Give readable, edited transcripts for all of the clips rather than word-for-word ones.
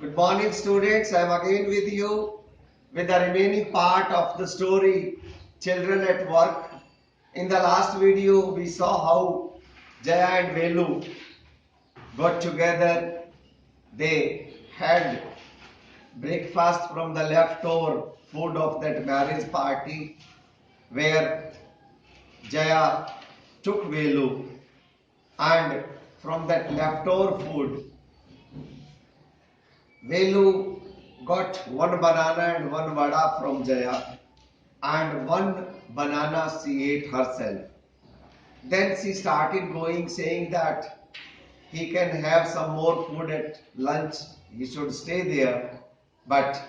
Good morning, students. I am again with you with the remaining part of the story Children at Work. In the last video, we saw how Jaya and Velu got together. They had breakfast from the leftover food of that marriage party where Jaya took Velu, and from that leftover food Velu got one banana and one vada from Jaya, and one banana she ate herself. Then she started going, saying that he can have some more food at lunch, he should stay there, but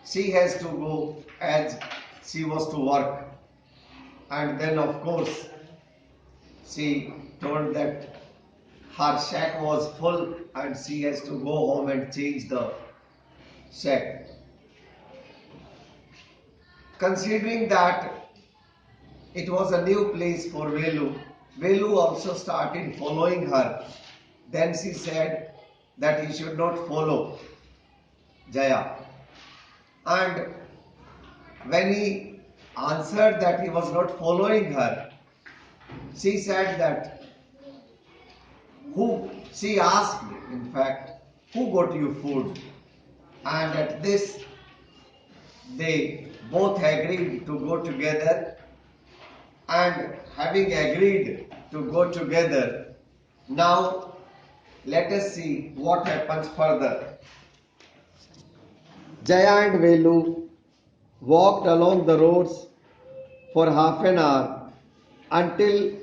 she has to go as she was to work. And then, of course, she told that her shack was full and she has to go home and change the shack. Considering that it was a new place for Velu, Velu also started following her. Then she said that he should not follow Jaya. And when he answered that he was not following her, she said that she asked, in fact, who got you food? And at this, they both agreed to go together, and having agreed to go together, now let us see what happens further. Jaya and Velu walked along the roads for half an hour until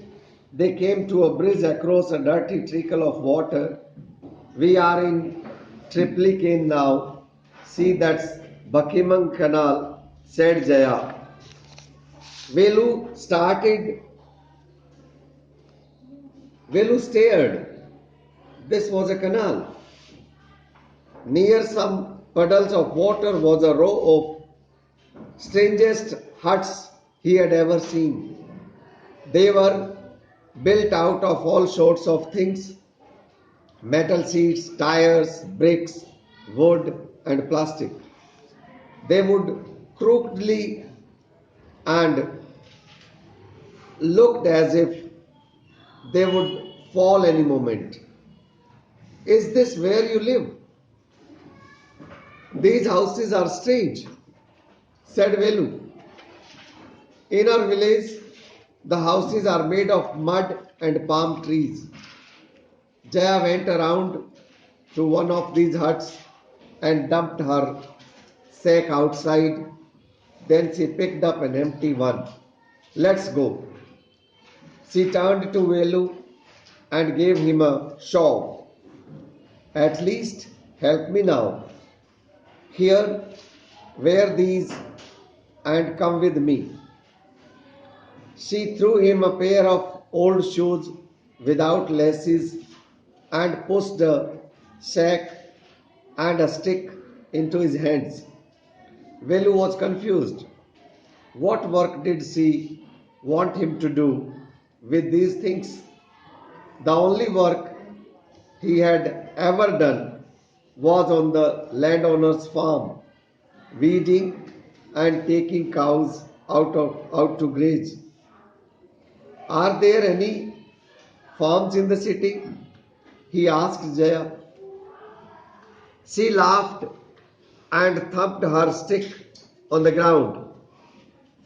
they came to a bridge across a dirty trickle of water. We are in Triplicane now. See, that's Buckingham Canal, said Jaya. Velu stared. This was a canal. Near some puddles of water was a row of strangest huts he had ever seen. They were built out of all sorts of things: metal sheets, tires, bricks, wood, and plastic. They would crookedly and looked as if they would fall any moment. Is this where you live? These houses are strange, said Velu. In our village, the houses are made of mud and palm trees. Jaya went around to one of these huts and dumped her sack outside. Then she picked up an empty one. Let's go. She turned to Velu and gave him a shove. At least help me now. Here, wear these and come with me. She threw him a pair of old shoes without laces and pushed a sack and a stick into his hands. Velu was confused. What work did she want him to do with these things? The only work he had ever done was on the landowner's farm, weeding and taking cows out to graze. Are there any farms in the city? He asked Jaya. She laughed and thumped her stick on the ground.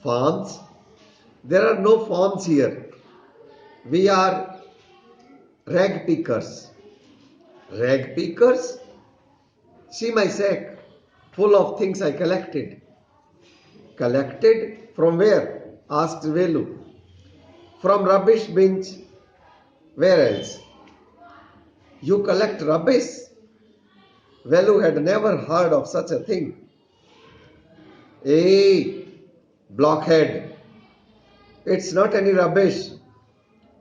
Farms? There are no farms here. We are rag pickers. Rag pickers? See my sack, full of things I collected. Collected? From where? Asked Velu. From rubbish bins. Where else? You collect rubbish? Velu had never heard of such a thing. Hey, blockhead. It's not any rubbish.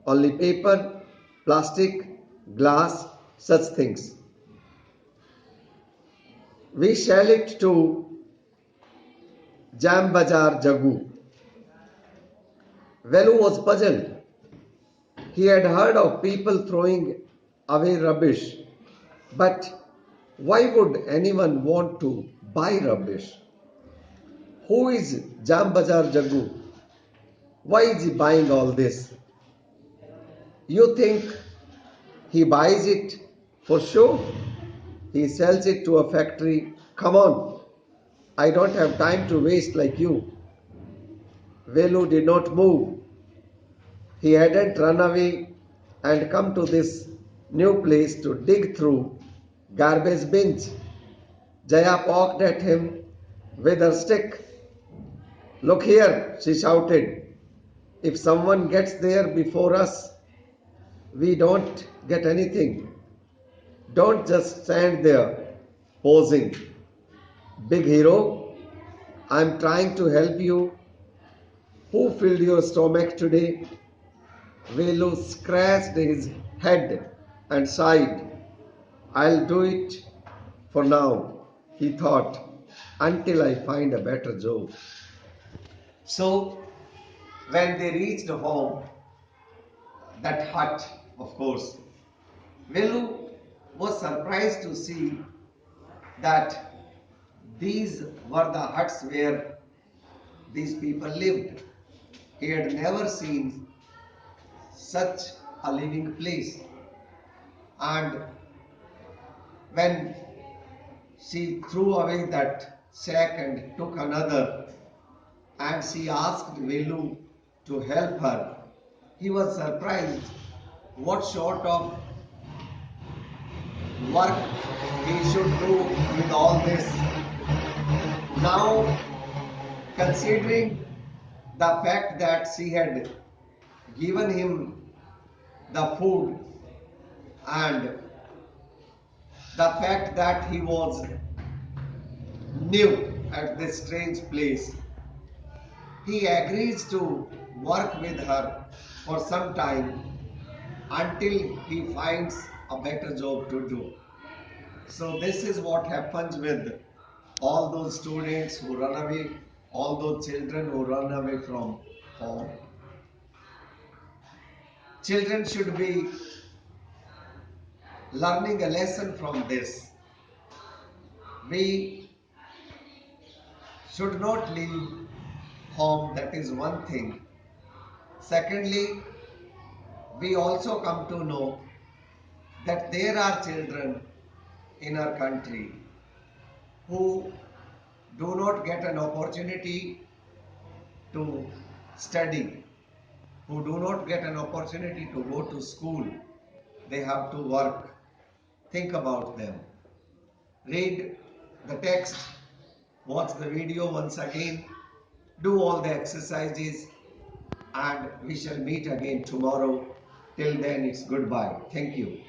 Only paper, plastic, glass, such things. We sell it to Jam Bazaar Jagu. Velu was puzzled. He had heard of people throwing away rubbish, but Why would anyone want to buy rubbish? Who is Jam Bazaar Jaggu? Why is he buying all this? You think he buys it for show? He sells it to a factory. Come on, I don't have time to waste like you. Velu did not move. He hadn't run away and come to this new place to dig through garbage bins. Jaya poked at him with her stick. Look here, she shouted. If someone gets there before us, we don't get anything. Don't just stand there posing. Big hero, I'm trying to help you. Who filled your stomach today? Velu scratched his head and sighed. I'll do it for now, he thought, until I find a better job. So, when they reached home, that hut, of course, Velu was surprised to see that these were the huts where these people lived. He had never seen such a living place. And when she threw away that sack and took another, and she asked Velu to help her, he was surprised what sort of work he should do with all this. Now, considering the fact that she had given him the food and the fact that he was new at this strange place, he agrees to work with her for some time until he finds a better job to do. So this is what happens with all those students who run away, all those children who run away from home. Children should be learning a lesson from this. We should not leave home, that is one thing. Secondly, we also come to know that there are children in our country who do not get an opportunity to study, who do not get an opportunity to go to school. They have to work. Think about them. Read the text, watch the video once again, do all the exercises, and we shall meet again tomorrow. Till then, it's goodbye. Thank you.